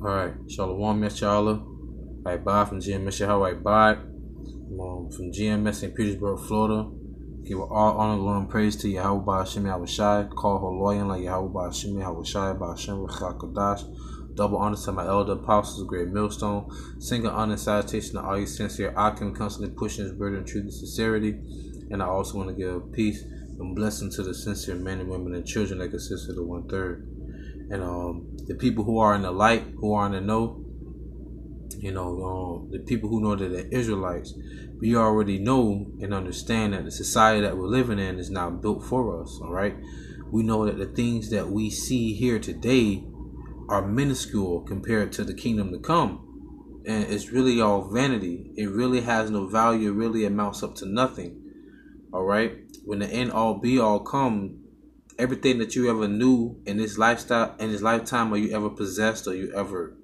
Alright, Shalom Meshala. Right, bye from GMS Yahweh bye. From GMS in Petersburg, Florida. Give all honor, glory, and praise to Yahweh Ba'Hashem Yahushai. Call her loyal like Yahweh Ba'Hashem Yahushai Ba'Hashem Rechakadash. Double honor to my elder apostles, great millstone. Single honor and salutation to all you sincere Akim, constantly pushing his burden of truth and sincerity. And I also want to give peace and blessing to the sincere men and women and children that consist of the 1/3. And the people who are in the light, who are in the know, the people who know that they're Israelites, we already know and understand that the society that we're living in is not built for us, all right? We know that the things that we see here today are minuscule compared to the kingdom to come. And it's really all vanity. It really has no value. It really amounts up to nothing, all right? When the end all be all come, everything that you ever knew in this lifestyle, in this lifetime, or you ever possessed, or you ever,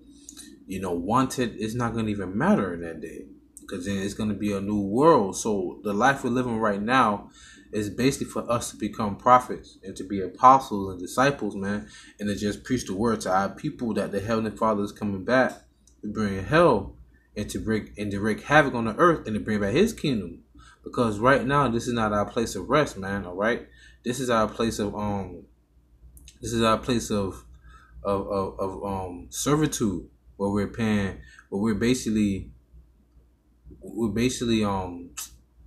wanted, it's not going to even matter in that day, because then it's going to be a new world. So the life we're living right now is basically for us to become prophets and to be apostles and disciples, man, and to just preach the word to our people that the Heavenly Father is coming back to bring hell and to wreak havoc on the earth and to bring back His kingdom. Because right now, this is not our place of rest, man. All right, this is our place of servitude, where we're basically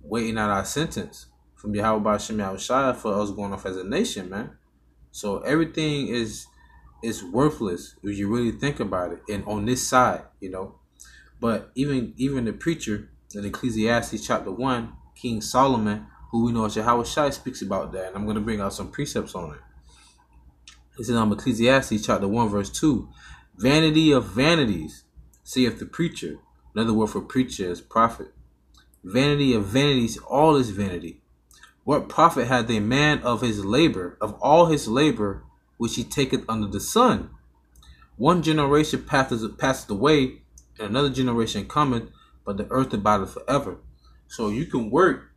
waiting out our sentence from Yahweh Ba'Hashem Yahushai for us going off as a nation, man. So everything is worthless if you really think about it, and on this side, But even the preacher in Ecclesiastes chapter 1, King Solomon, who we know as Yahweh Shai, speaks about that, and I'm going to bring out some precepts on it. This is Ecclesiastes chapter 1, verse 2. Vanity of vanities, saith the preacher. Another word for preacher is prophet. Vanity of vanities, all is vanity. What profit hath a man of his labor, of all his labor, which he taketh under the sun? One generation passeth away, and another generation cometh, but the earth abideth forever. So you can work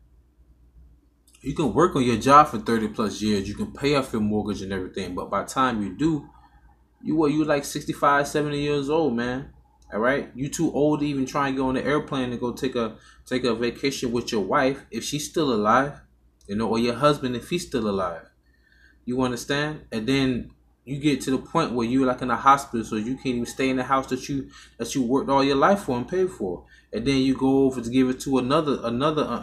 on your job for 30 plus years. You can pay off your mortgage and everything. But by the time you do, you like 65, 70 years old, man. All right. You too old to even try and go on the airplane and go take a vacation with your wife if she's still alive, or your husband if he's still alive. You understand? And then you get to the point where you're like in a hospital, so you can't even stay in the house that you worked all your life for and paid for. And then you go over to give it to another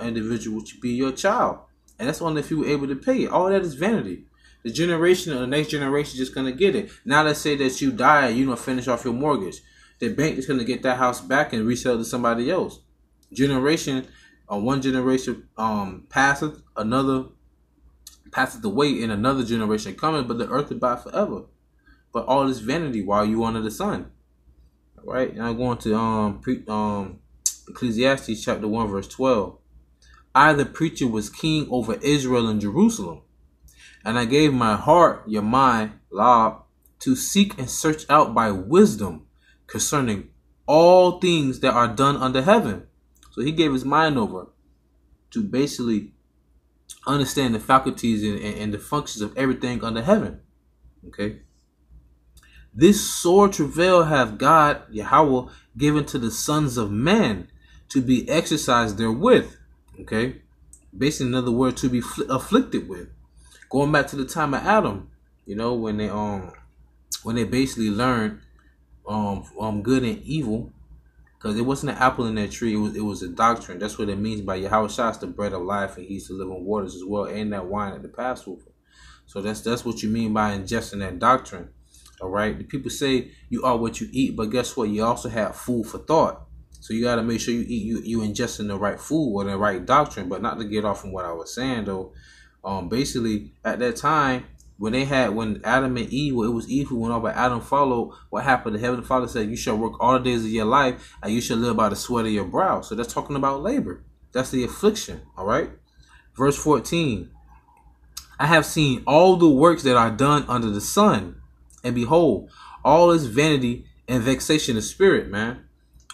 individual, which would be your child. And that's only if you were able to pay it. All that is vanity. The generation or the next generation is just going to get it. Now let's say that you die and you don't finish off your mortgage. The bank is going to get that house back and resell it to somebody else. One generation passeth, another passeth away, and another generation coming, but the earth abide forever. But all this vanity while you under the sun. All right, now going to Ecclesiastes chapter 1, verse 12. I, the preacher, was king over Israel and Jerusalem, and I gave my heart, your mind, law, to seek and search out by wisdom concerning all things that are done under heaven. So he gave his mind over to basically understand the faculties and the functions of everything under heaven. Okay. This sore travail hath God, Yahweh, given to the sons of men to be exercised therewith. Okay. Basically, another word, to be afflicted with. Going back to the time of Adam, when they basically learned good and evil, because it wasn't an apple in that tree, it was a doctrine. That's what it means by Yahweh Shai is the bread of life, and He's the living waters as well, and that wine at the Passover. So that's what you mean by ingesting that doctrine. All right. The people say you are what you eat, but guess what? You also have food for thought. So you got to make sure you ingesting the right food or the right doctrine. But not to get off from what I was saying though. Basically at that time when Adam and Eve, it was Eve who went off, but Adam followed. What happened? The Heavenly Father said, "You shall work all the days of your life, and you shall live by the sweat of your brow." So that's talking about labor. That's the affliction. All right. Verse 14. I have seen all the works that are done under the sun, and behold, all is vanity and vexation of spirit, man.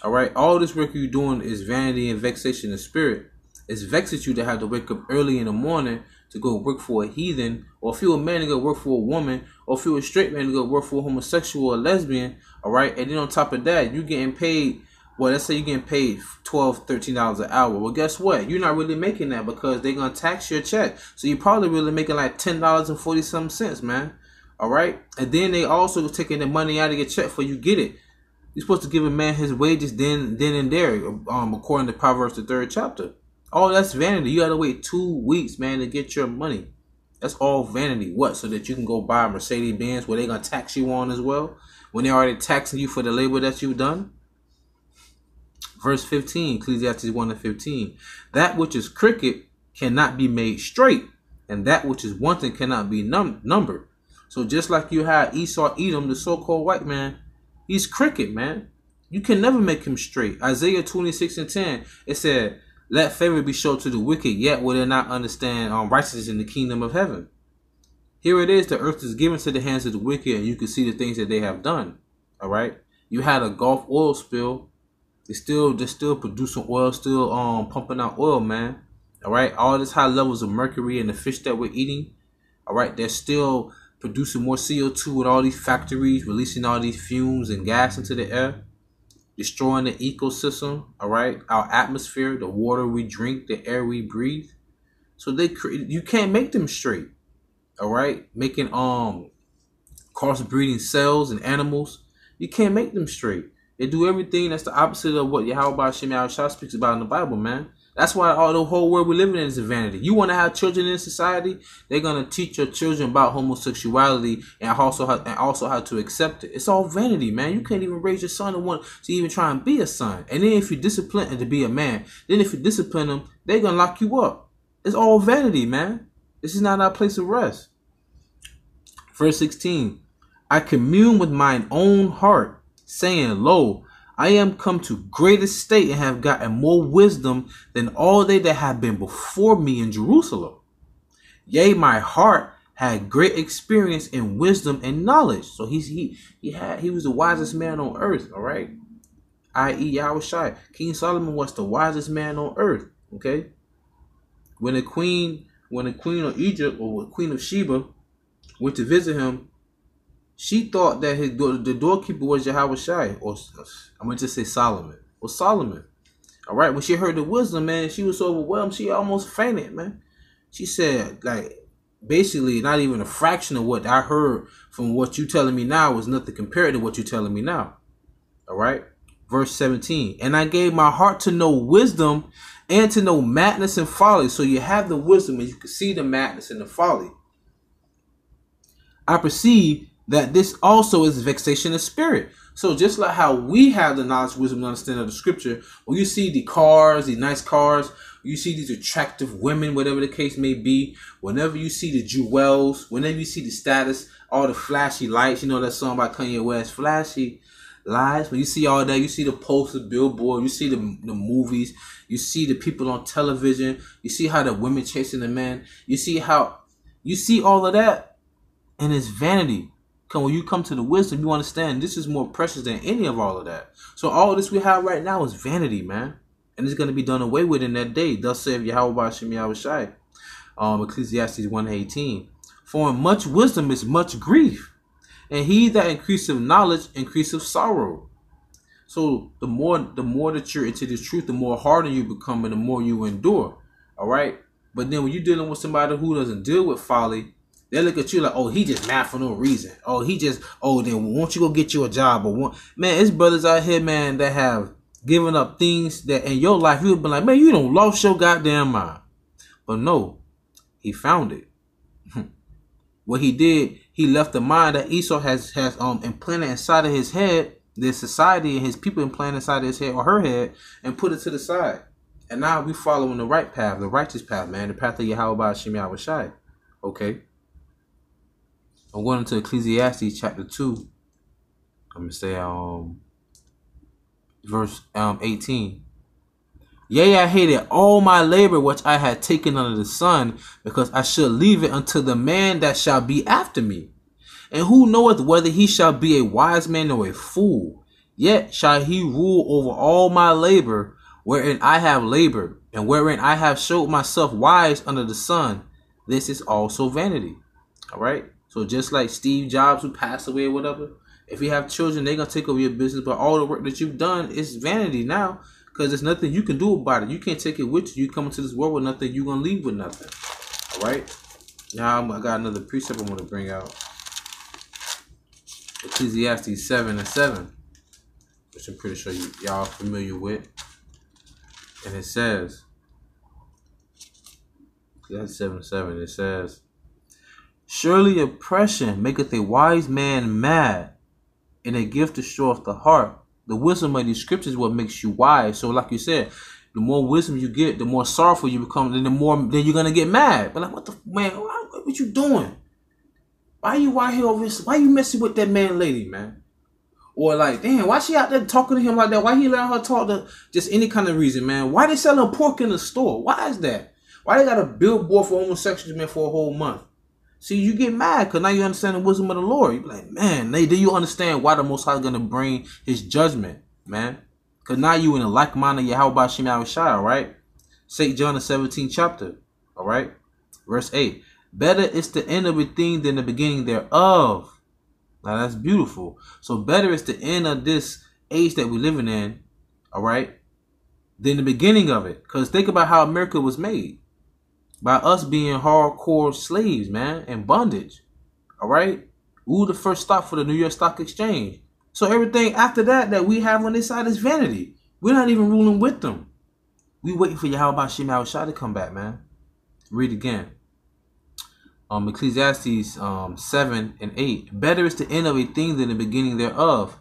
All right, all this work you're doing is vanity and vexation of spirit. It's vexes you to have to wake up early in the morning to go work for a heathen, or if you're a man to go work for a woman, Or if you're a straight man, you go work for a homosexual or lesbian, all right? And then on top of that, you're getting paid, well, let's say you're getting paid $12, $13 an hour. Well, guess what? You're not really making that because they're going to tax your check. So you're probably really making like $10.40 man. All right? And then they also taking the money out of your check for you get it. You're supposed to give a man his wages then and there, according to Proverbs, the 3rd chapter. Oh, that's vanity. You got to wait 2 weeks, man, to get your money. That's all vanity. What? So that you can go buy a Mercedes-Benz where they're going to tax you on as well? When they're already taxing you for the labor that you've done? Verse 15, Ecclesiastes 1:15. That which is crooked cannot be made straight, and that which is wanting cannot be numbered. So just like you had Esau Edom, the so-called white man, he's crooked, man. You can never make him straight. Isaiah 26:10, it said, let favor be shown to the wicked, yet will they not understand righteousness in the kingdom of heaven. Here it is, the earth is given to the hands of the wicked, and you can see the things that they have done. All right. You had a Gulf oil spill. They're still producing oil, still pumping out oil, man. All right. All this high levels of mercury in the fish that we're eating. All right. They're still producing more CO2 with all these factories, releasing all these fumes and gas into the air, destroying the ecosystem. All right. Our atmosphere, the water we drink, the air we breathe. So you can't make them straight. All right. Making cross-breeding cells and animals. You can't make them straight. They do everything that's the opposite of what Yahweh Shem Yahushua speaks about in the Bible, man. That's why all the whole world we're living in is a vanity. You want to have children in society, they're gonna teach your children about homosexuality and also how to accept it. It's all vanity, man. You can't even raise your son to even try and be a son. And then if you discipline him to be a man, then if you discipline them, they're gonna lock you up. It's all vanity, man. This is not our place of rest. Verse 16. I commune with mine own heart, saying, lo, I am come to great estate and have gotten more wisdom than all they that have been before me in Jerusalem. Yea, my heart had great experience in wisdom and knowledge. So he was the wisest man on earth, all right? I.e. Yahushua. King Solomon was the wisest man on earth, okay? When the queen of Egypt or Queen of Sheba went to visit him, she thought that the doorkeeper was Yahushua, or I'm going to just say Solomon. Or Solomon. All right. When she heard the wisdom, man, she was so overwhelmed. She almost fainted, man. She said, like, basically not even a fraction of what I heard from what you telling me now was nothing compared to what you telling me now. All right. Verse 17. And I gave my heart to know wisdom and to know madness and folly. So you have the wisdom and you can see the madness and the folly. I perceive that this also is vexation of spirit. So just like how we have the knowledge, wisdom, and understanding of the scripture, when you see the cars, the nice cars, you see these attractive women, whatever the case may be, whenever you see the jewels, whenever you see the status, all the flashy lights, you know that song by Kanye West, flashy lights. When you see all that, you see the posters, billboard, you see the movies, you see the people on television, you see how the women chasing the men, you see all of that, and it's vanity. When you come to the wisdom, you understand this is more precious than any of all of that. So all this we have right now is vanity, man. And it's going to be done away with in that day. Thus saith Yahweh Shem Yahushua. Ecclesiastes 1:18. For in much wisdom is much grief. And he that increaseth knowledge increaseth sorrow. So the more that you're into this truth, the more harder you become and the more you endure. All right. But then when you're dealing with somebody who doesn't deal with folly, they look at you like, oh, he just mad for no reason. Then won't you go get you a job? Man, it's brothers out here, man, that have given up things that in your life you would be like, man, you don't lost your goddamn mind. But no, he found it. What he did, he left the mind that Esau has implanted inside of his head, the society and his people implanted inside of his head or her head, and put it to the side. And now we following the right path, the righteous path, man, the path of Yahweh Shem Yahushua. Okay. I'm going into Ecclesiastes chapter 2. I'm going to say verse 18. Yea, I hated all my labor which I had taken under the sun, because I should leave it unto the man that shall be after me. And who knoweth whether he shall be a wise man or a fool? Yet shall he rule over all my labor, wherein I have labored, and wherein I have showed myself wise under the sun. This is also vanity. All right. So just like Steve Jobs, who passed away or whatever, if you have children, they're going to take over your business. But all the work that you've done is vanity now, because there's nothing you can do about it. You can't take it with you. You come into this world with nothing. You're going to leave with nothing. All right? Now I got another precept I want to bring out. Ecclesiastes 7:7, which I'm pretty sure y'all familiar with. And it says, Ecclesiastes 7:7, it says, surely oppression maketh a wise man mad, and a gift destroyeth the heart. The wisdom of these scriptures is what makes you wise. So like you said, the more wisdom you get, the more sorrowful you become, then you're gonna get mad. But like, what the man, what you doing? Why you out here over here? Why you messing with that man lady, man? Or like, damn, why she out there talking to him like that? Why he letting her talk to just any kind of reason, man? Why they selling pork in the store? Why is that? Why they got a billboard for homosexuals, man, for a whole month? See, you get mad because now you understand the wisdom of the Lord. You be like, man, then you understand why the Most High is going to bring his judgment, man. Because now you in the like mind of Yahweh Shem Yahushai, all right? St. John the 17th chapter, all right? Verse 8. Better is the end of a thing than the beginning thereof. Now that's beautiful. So better is the end of this age that we're living in, all right, than the beginning of it. Because think about how America was made. By us being hardcore slaves, man, and bondage. All right? We were the first stop for the New York Stock Exchange. So everything after that we have on this side is vanity. We're not even ruling with them. We waiting for Yahweh Shem Yahushai to come back, man. Read again. Ecclesiastes 7:8. Better is the end of a thing than the beginning thereof.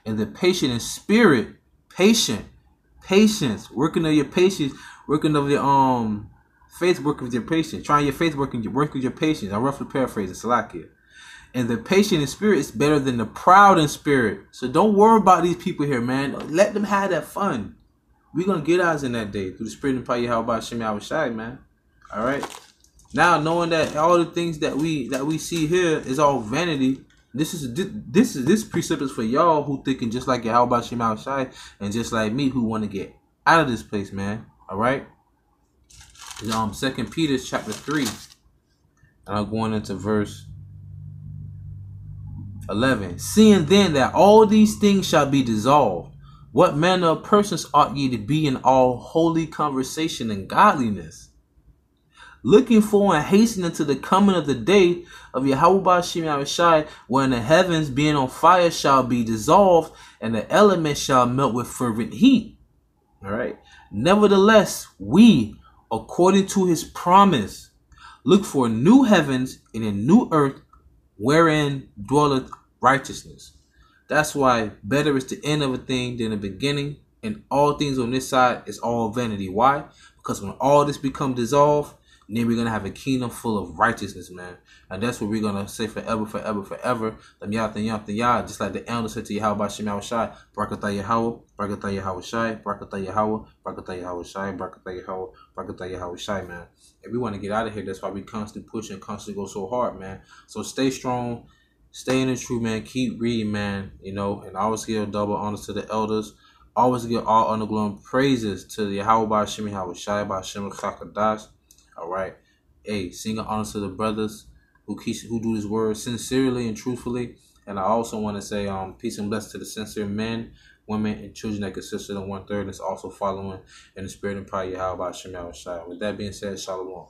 And the patient in spirit, patience, working of your patience, working of your faith, work with your patience. Trying your faith, work with your patience. I roughly paraphrase it, Salakia. And the patient in spirit is better than the proud in spirit. So don't worry about these people here, man. Let them have that fun. We're going to get ours in that day through the spirit and power of Yahweh Shem Yahushai, man. All right. Now knowing that all the things that we see here is all vanity. This precept is for y'all who thinking just like Yahweh Shem Yahushai and just like me who want to get out of this place, man. All right. 2 Peter chapter 3, and I'm going into verse 11. Seeing then that all these things shall be dissolved, what manner of persons ought ye to be in all holy conversation and godliness, looking for and hastening to the coming of the day of Yahweh Shem Yahushai, when the heavens being on fire shall be dissolved, and the elements shall melt with fervent heat. All right. Nevertheless, we, according to his promise, look for new heavens and a new earth wherein dwelleth righteousness. That's why better is the end of a thing than the beginning, and all things on this side is all vanity. Why? Because when all this become dissolved, then we're going to have a kingdom full of righteousness, man. And that's what we're going to say forever, forever, forever. Just like the elder said to Yahweh Shem Yahushai, Barakatah Yahweh, Barakatah Yahweh Shai, Barakatah Yahweh, Barakatah Yahweh Shai, Barakatah Yahweh, Barakatah Yahweh Shai, man. If we want to get out of here, that's why we constantly push and constantly go so hard, man. So stay strong, stay in the truth, man. Keep reading, man. You know, and always give double honors to the elders. Always give all honor, glory, and praises to the Yahweh Shem Yahushai, by Shem Chakadash. All right. Hey, sing honor to the brothers who do this word sincerely and truthfully. And I also want to say peace and blessings to the sincere men, women, and children that consist of the 1/3 that's also following in the spirit and power of Yahweh Shem Yahushai. With that being said, Shalom.